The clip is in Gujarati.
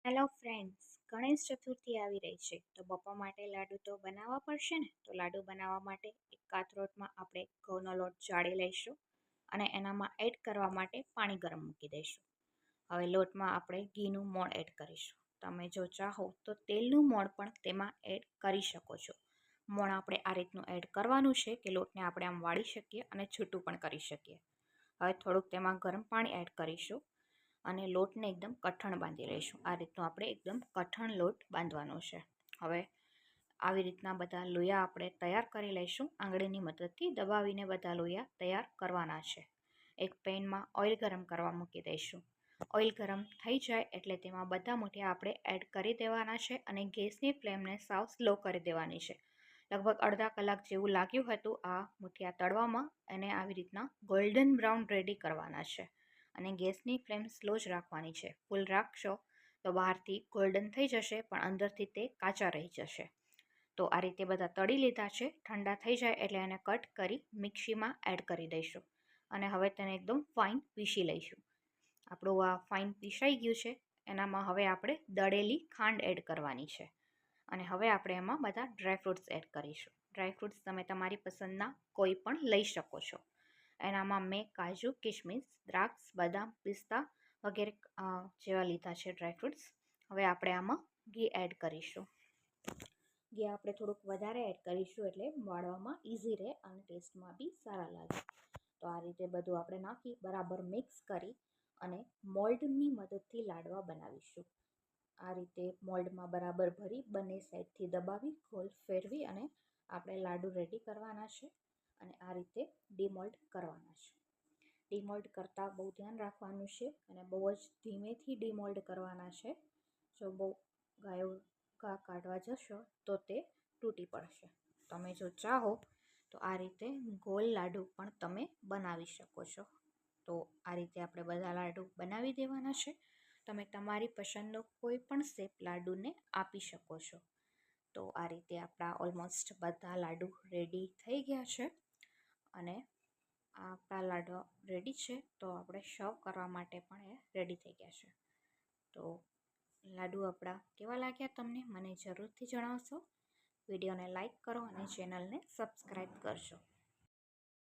હેલો ફ્રેન્ડ્સ, ગણેશ ચતુર્થી આવી રહી છે તો બપ્પા માટે લાડુ તો બનાવવા પડશે ને. તો લાડુ બનાવવા માટે એક કાથરોટમાં આપણે ઘઉંનો લોટ ચાળી લઈશું અને એનામાં એડ કરવા માટે પાણી ગરમ મૂકી દઈશું. હવે લોટમાં આપણે ઘીનું મોણ એડ કરીશું. તમે જો ચાહો તો તેલનું મોણ પણ તેમાં એડ કરી શકો છો. મોણ આપણે આ રીતનું એડ કરવાનું છે કે લોટને આપણે આમ વાળી શકીએ અને છૂટું પણ કરી શકીએ. હવે થોડુંક તેમાં ગરમ પાણી એડ કરીશું અને લોટને એકદમ કઠણ બાંધી લઈશું. આ રીતનું આપણે એકદમ કઠણ લોટ બાંધવાનો છે. હવે આવી રીતના બધા લોયા આપણે તૈયાર કરી લઈશું. આંગળીની મદદથી દબાવીને બધા લોયા તૈયાર કરવાના છે. એક પેનમાં ઓઇલ ગરમ કરવા મૂકી દઈશું. ઓઇલ ગરમ થઈ જાય એટલે તેમાં બધા મૂઠિયા આપણે એડ કરી દેવાના છે અને ગેસની ફ્લેમને સાવ સ્લો કરી દેવાની છે. લગભગ અડધા કલાક જેવું લાગ્યું હતું આ મૂઠિયા તળવામાં. એને આવી રીતના ગોલ્ડન બ્રાઉન રેડી કરવાના છે અને ગેસની ફ્લેમ સ્લો જ રાખવાની છે. ફૂલ રાખશો તો બહારથી ગોલ્ડન થઈ જશે પણ અંદરથી તે કાચા રહી જશે. તો આ રીતે બધા તળી લીધા છે. ઠંડા થઈ જાય એટલે એને કટ કરી મિક્સીમાં એડ કરી દઈશું અને હવે તેને એકદમ ફાઇન પીસી લઈશું. આપણું આ ફાઇન પીસાઈ ગયું છે. એનામાં હવે આપણે દળેલી ખાંડ એડ કરવાની છે અને હવે આપણે એમાં બધા ડ્રાયફ્રૂટ્સ એડ કરીશું. ડ્રાયફ્રૂટ્સ તમે તમારી પસંદના કોઈ પણ લઈ શકો છો. એનામાં મેં કાજુ, કિશમિશ, દ્રાક્ષ, બદામ, પિસ્તા વગેરે જેવા લીધા છે ડ્રાયફ્રૂટ્સ. હવે આપણે આમાં ઘી એડ કરીશું. ઘી આપણે થોડુંક વધારે એડ કરીશું એટલે વાળવામાં ઇઝી રહે અને ટેસ્ટમાં બી સારા લાગે. તો આ રીતે બધું આપણે નાખી બરાબર મિક્સ કરી અને મોલ્ડની મદદથી લાડવા બનાવીશું. આ રીતે મોલ્ડમાં બરાબર ભરી બંને સાઈડથી દબાવી ગોલ ફેરવી અને આપણે લાડુ રેડી કરવાના છે અને આ રીતે ડીમોલ્ડ કરવાના છે. ડીમોલ્ડ કરતાં બહુ ધ્યાન રાખવાનું છે અને બહુ જ ધીમેથી ડીમોલ્ડ કરવાના છે. જો બહુ ઘા કાઢવા જશો તો તે તૂટી પડશે. તમે જો ચાહો તો આ રીતે ગોલ લાડુ પણ તમે બનાવી શકો છો. તો આ રીતે આપણે બધા લાડુ બનાવી દેવાના છે. તમે તમારી પસંદનો કોઈ પણ શેપ લાડુને આપી શકો છો. તો આ રીતે આપણા ઓલમોસ્ટ બધા લાડુ રેડી થઈ ગયા છે અને આપણા લાડુ રેડી છે. તો આપણે સર્વ કરવા માટે પણ એ રેડી થઈ ગયા છે. તો લાડુ આપણા કેવા લાગ્યા તમને મને જરૂરથી જણાવશો. વિડીયોને લાઈક કરો અને ચેનલને સબસ્ક્રાઈબ કરજો.